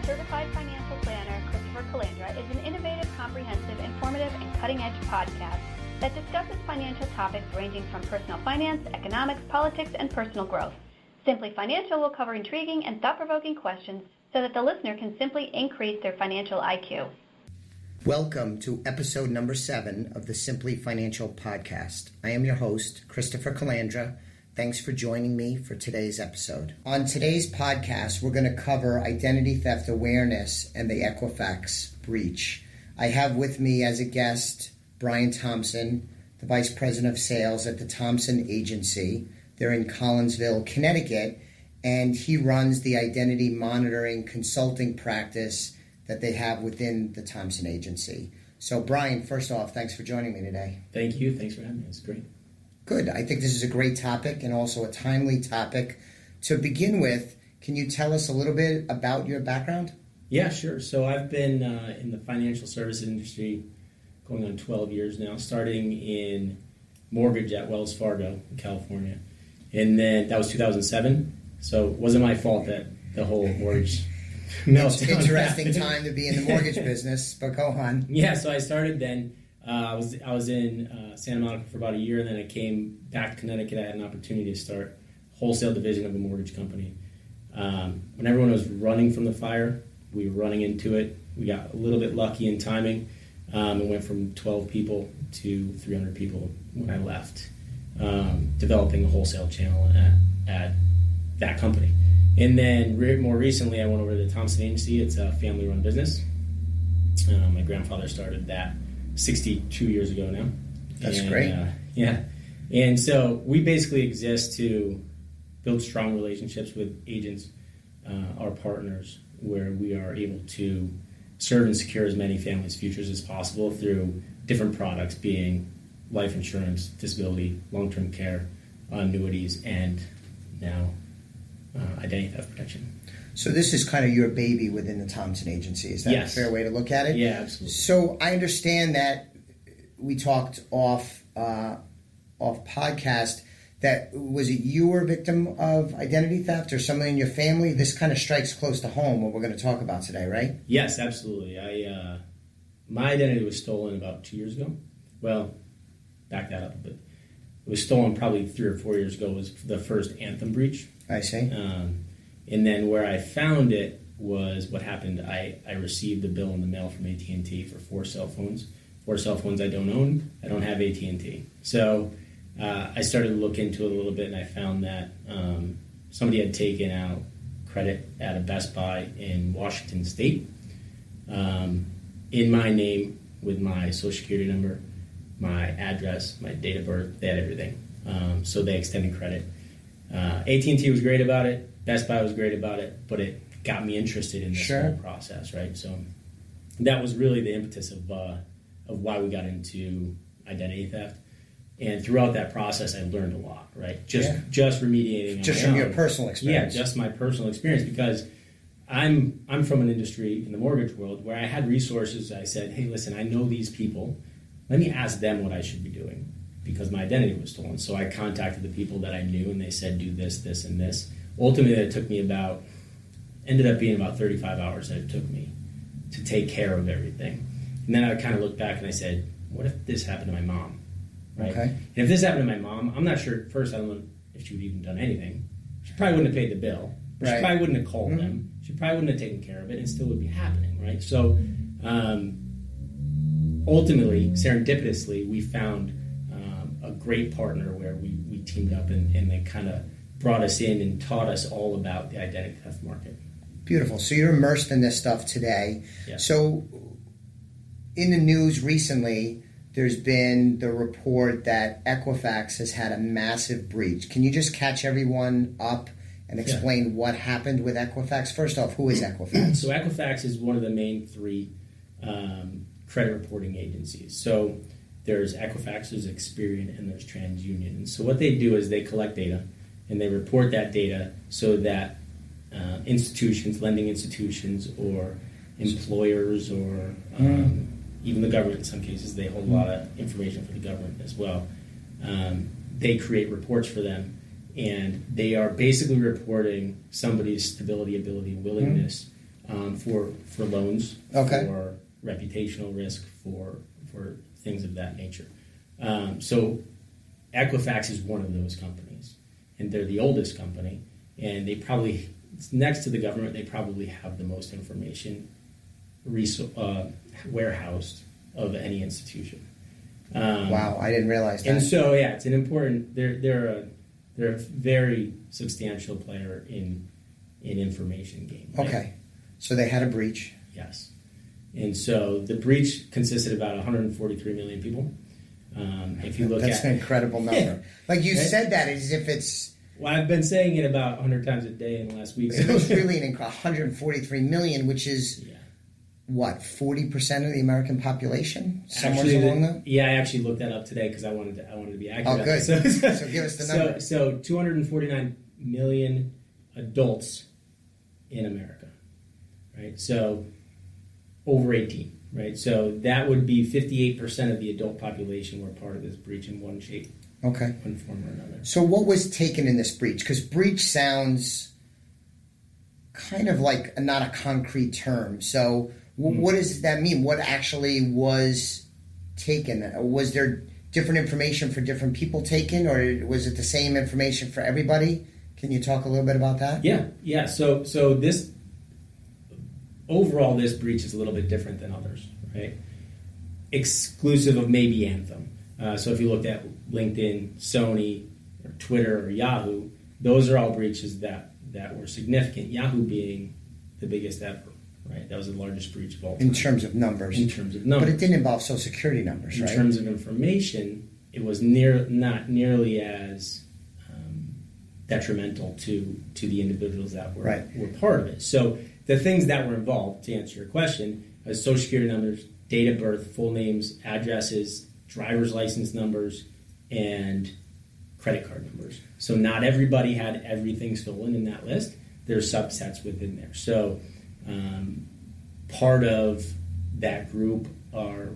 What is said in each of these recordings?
Certified Financial Planner Christopher Calandra is an innovative, comprehensive, informative, and cutting-edge podcast that discusses financial topics ranging from personal finance, economics, politics, and personal growth. Simply Financial will cover intriguing and thought-provoking questions so that the listener can simply increase their financial IQ. Welcome to episode number 7 of the Simply Financial podcast. I am your host, Christopher Calandra. Thanks for joining me for today's episode. On today's podcast, we're going to cover identity theft awareness and the EQUIFAX breach. I have with me as a guest Brian Thompson, the Vice President of Sales at the Thompson Agency. They're in Collinsville, Connecticut, and he runs the identity monitoring consulting practice that they have within the Thompson Agency. So, Brian, first off, thanks for joining me today. Thank you. Thanks for having me. It's great. Good. I think this is a great topic and also a timely topic. To begin with, can you tell us a little bit about your background? Yeah, sure. So I've been in the financial services industry going on 12 years now, starting in mortgage at Wells Fargo in California. And then that was 2007. So it wasn't my fault that the whole mortgage meltdown. Interesting time to be in the mortgage business, but go on. Yeah, so I started then. I was in Santa Monica for about a year, and then I came back to Connecticut. I had an opportunity to start a wholesale division of a mortgage company. When everyone was running from the fire, we were running into it. We got a little bit lucky in timing and went from 12 people to 300 people when I left, developing a wholesale channel at that company. And then more recently, I went over to the Thompson Agency. It's a family-run business. My grandfather started that 62 years ago now. That's great. Yeah. And so we basically exist to build strong relationships with agents, our partners, where we are able to serve and secure as many families' futures as possible through different products, being life insurance, disability, long-term care, annuities, and now identity theft protection. So this is kind of your baby within the Thompson Agency. Is that Yes. a fair way to look at it? Yeah, absolutely. So I understand that we talked off podcast that was it you were a victim of identity theft or somebody in your family? This kind of strikes close to home what we're going to talk about today, right? Yes, absolutely. My identity was stolen about 2 years ago. Well, back that up a bit. It was stolen probably 3 or 4 years ago. It was the first Anthem breach. I see. And then where I found it was what happened. I received a bill in the mail from AT&T for 4 cell phones. 4 cell phones I don't own. I don't have AT&T. So I started to look into it a little bit, and I found that somebody had taken out credit at a Best Buy in Washington State in my name with my Social Security number, my address, my date of birth. They had everything. So they extended credit. AT&T was great about it. Best Buy was great about it, but it got me interested in this whole process, right? So that was really the impetus of why we got into identity theft. And throughout that process, I learned a lot, right? Just remediating. Just from your personal experience. Yeah, just my personal experience, because I'm from an industry in the mortgage world where I had resources. I said, hey, listen, I know these people. Let me ask them what I should be doing, because my identity was stolen. So I contacted the people that I knew, and they said, do this, this, and this. Ultimately, it took me ended up being about 35 hours that it took me to take care of everything. And then I kind of looked back and I said, what if this happened to my mom? Right? Okay. And if this happened to my mom, I'm not sure, first, I don't know if she would have even done anything. She probably wouldn't have paid the bill. Right. She probably wouldn't have called them. She probably wouldn't have taken care of it, and still would be happening, right? So ultimately, serendipitously, we found a great partner where we teamed up, and they kind of brought us in and taught us all about the identity theft market. Beautiful. So you're immersed in this stuff today. Yeah. So in the news recently, there's been the report that EQUIFAX has had a massive breach. Can you just catch everyone up and explain what happened with EQUIFAX? First off, who is EQUIFAX? So EQUIFAX is one of the main 3 credit reporting agencies. So there's Equifax, there's Experian, and there's TransUnion. And so what they do is they collect data, and they report that data so that institutions, lending institutions, or employers, or even the government in some cases, they hold a lot of information for the government as well. They create reports for them, and they are basically reporting somebody's stability, ability, and willingness for loans, Okay. for reputational risk, for things of that nature. So EQUIFAX is one of those companies, and they're the oldest company, and they probably, next to the government, they probably have the most information warehoused of any institution. Wow, I didn't realize that. And so, yeah, it's an important. They're a very substantial player in information game. Right? Okay, so they had a breach. Yes, and so the breach consisted of about 143 million people. If you look That's at an incredible number. Like you Right? said that as if it's. Well, I've been saying it about 100 times a day in the last week. It was really an 143 million, which is Yeah. what, 40% of the American population? Somewhere Actually, along that. Yeah, I actually looked that up today because I wanted to be accurate. Oh, good. So give us the number. So 249 million adults in America, right? So over 18, right? So that would be 58% of the adult population were part of this breach in one shape, Okay. one form or another. So what was taken in this breach? Because breach sounds kind of like not a concrete term. So what does that mean? What actually was taken? Was there different information for different people taken, or was it the same information for everybody? Can you talk a little bit about that? Yeah. So this overall, this breach is a little bit different than others, right? Exclusive of maybe Anthem. So if you looked at LinkedIn, Sony, or Twitter, or Yahoo, those are all breaches that were significant. Yahoo being the biggest ever, right? That was the largest breach of all time. In terms of numbers. In terms of numbers. But it didn't involve Social Security numbers, right? In terms of information, it was not nearly as detrimental to the individuals that were part of it. So the things that were involved, to answer your question, is Social Security numbers, date of birth, full names, addresses, driver's license numbers, and credit card numbers. So not everybody had everything stolen in that list. There's subsets within there. So part of that group are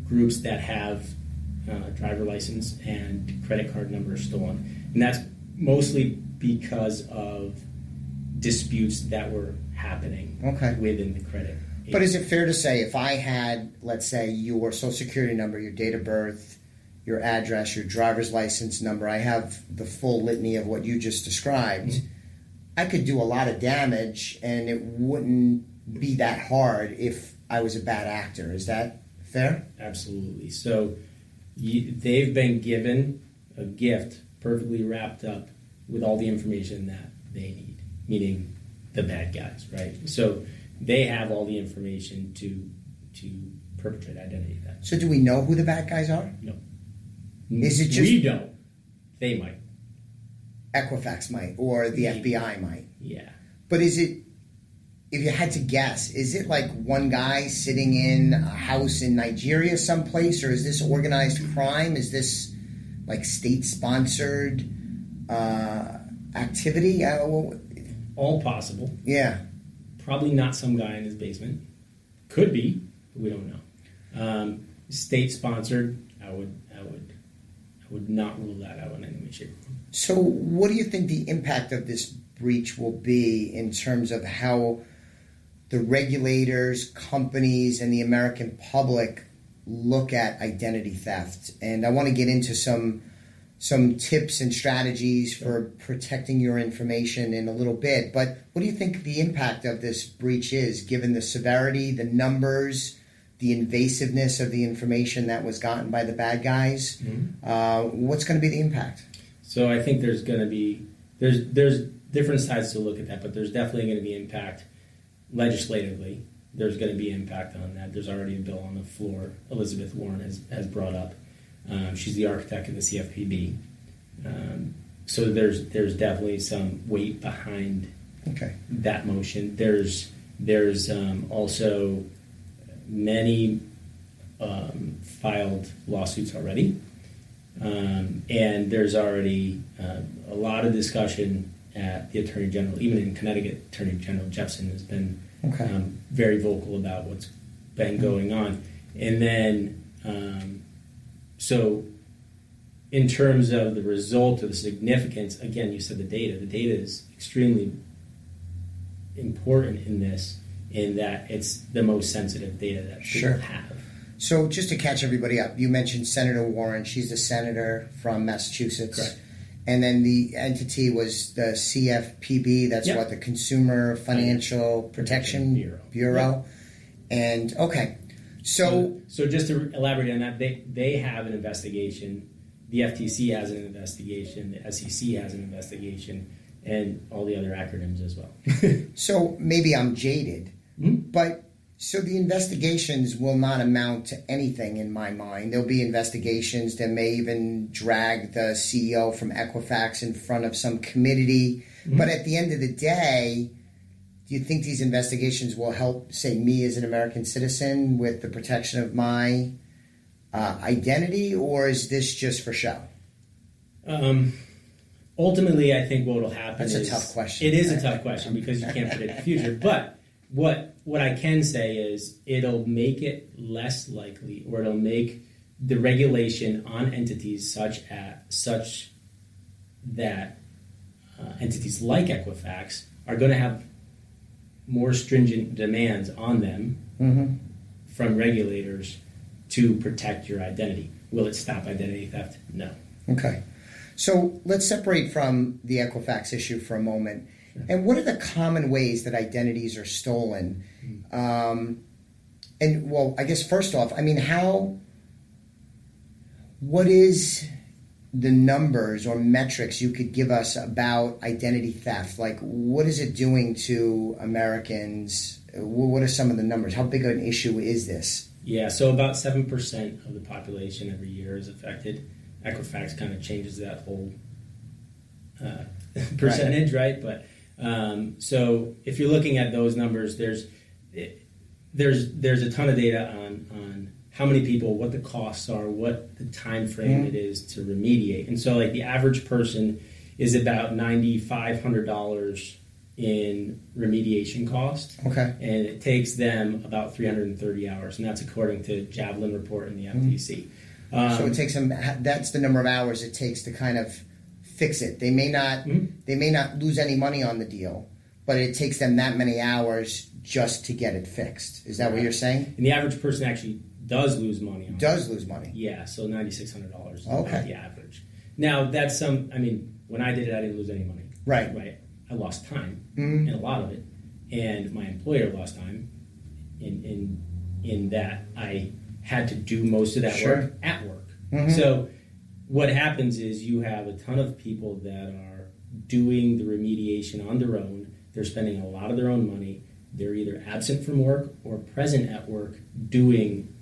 groups that have driver license and credit card numbers stolen. And that's mostly because of disputes that were happening within the credit agency. But is it fair to say if I had, let's say, your Social Security number, your date of birth, your address, your driver's license number, I have the full litany of what you just described, I could do a lot of damage and it wouldn't be that hard if I was a bad actor. Is that fair? Absolutely. So they've been given a gift perfectly wrapped up with all the information that they need, meaning the bad guys, right? So they have all the information to perpetrate identity theft. So do we know who the bad guys are? No. Is it just We don't. They might. Equifax might, or the FBI might? Yeah. But is it, if you had to guess, is it like one guy sitting in a house in Nigeria someplace, or is this organized crime? Is this like state-sponsored activity? All possible. Yeah. Probably not some guy in his basement. Could be, but we don't know. State-sponsored, I would not rule that out in any way, shape, or form. So what do you think the impact of this breach will be in terms of how the regulators, companies, and the American public look at identity theft? And I want to get into some tips and strategies for protecting your information in a little bit. But what do you think the impact of this breach is, given the severity, the numbers, the invasiveness of the information that was gotten by the bad guys? Mm-hmm. What's going to be the impact? So I think there's different sides to look at that, but there's definitely going to be impact legislatively. There's going to be impact on that. There's already a bill on the floor Elizabeth Warren has brought up. She's the architect of the CFPB. So there's definitely some weight behind that motion. There's also many filed lawsuits already. And there's already a lot of discussion at the Attorney General, even in Connecticut. Attorney General Jepsen has been very vocal about what's been going on. And then, so in terms of the result or the significance, again, you said the data. The data is extremely important in this in that it's the most sensitive data that people have. So just to catch everybody up, you mentioned Senator Warren. She's a senator from Massachusetts. Correct. And then the entity was the CFPB. That's what, the Consumer Financial Protection Bureau. Yep. And, okay. So just to elaborate on that, they have an investigation. The FTC has an investigation. The SEC has an investigation. And all the other acronyms as well. So maybe I'm jaded, but so the investigations will not amount to anything in my mind. There'll be investigations that may even drag the CEO from EQUIFAX in front of some committee. But at the end of the day, do you think these investigations will help, say, me as an American citizen with the protection of my identity, or is this just for show? Ultimately, I think what will happen is... That's a tough question. It is a tough question because you can't predict the future. But what I can say is it'll make it less likely, or it'll make the regulation on entities such that entities like Equifax are going to have more stringent demands on them from regulators to protect your identity. Will it stop identity theft? No. Okay. So let's separate from the Equifax issue for a moment. And what are the common ways that identities are stolen? And, well, I guess first off, I mean, what is the numbers or metrics you could give us about identity theft? Like, what is it doing to Americans? What are some of the numbers? How big of an issue is this? Yeah, so about 7% of the population every year is affected. Equifax kind of changes that whole percentage, right? But so if you're looking at those numbers, there's a ton of data on how many people, what the costs are, what the time frame it is to remediate. And so, like, the average person is about $9,500 in remediation cost. Okay. And it takes them about 330 hours, and that's according to Javelin report and the FTC. So it takes them. That's the number of hours it takes to kind of fix it. They may not. They may not lose any money on the deal, but it takes them that many hours just to get it fixed. Is that what you're saying? And the average person actually does lose money on it. Lose money. Yeah, so $9,600 is okay. The average. Now that's some. I mean, when I did it, I didn't lose any money. Right. I lost time in a lot of it, and my employer lost time in that I had to do most of that work at work. So what happens is you have a ton of people that are doing the remediation on their own. They're spending a lot of their own money. They're either absent from work or present at work doing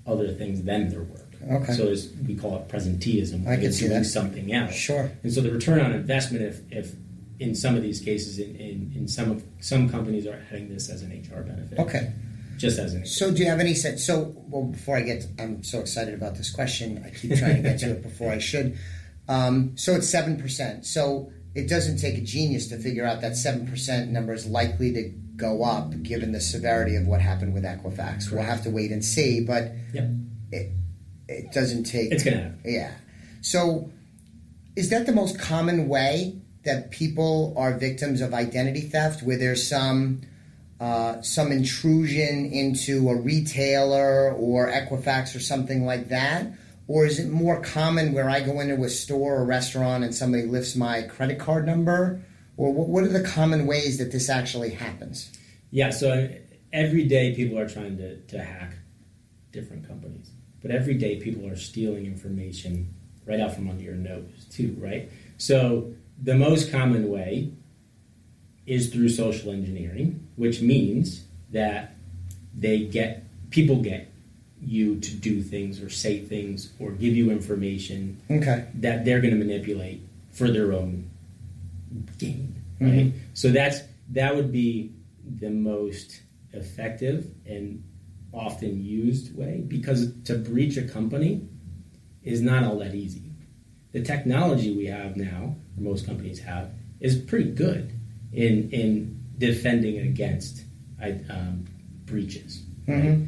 other things than their work. Okay. So we call it presenteeism. I can see that. Something else. Sure. And so the return on investment, if in some of these cases, in some companies are adding this as an HR benefit. Okay. Just as an. So do you have any sense? So, well, before I get, I'm so excited about this question. I keep trying to get to it before I should. So it's 7%. So it doesn't take a genius to figure out that 7% number is likely to go up given the severity of what happened with Equifax. Correct. We'll have to wait and see, but it doesn't take. It's going to happen. Yeah. So is that the most common way that people are victims of identity theft, where there's some intrusion into a retailer or Equifax or something like that? Or is it more common where I go into a store or restaurant and somebody lifts my credit card number? Or what are the common ways that this actually happens? Yeah, so every day people are trying to hack different companies. But every day people are stealing information right out from under your nose too, right? So the most common way is through social engineering, which means that people get you to do things or say things or give you information that they're going to manipulate for their own gain, right? So that would be the most effective and often used way, because to breach a company is not all that easy. The technology we have now, or most companies have, is pretty good in defending against breaches. Right?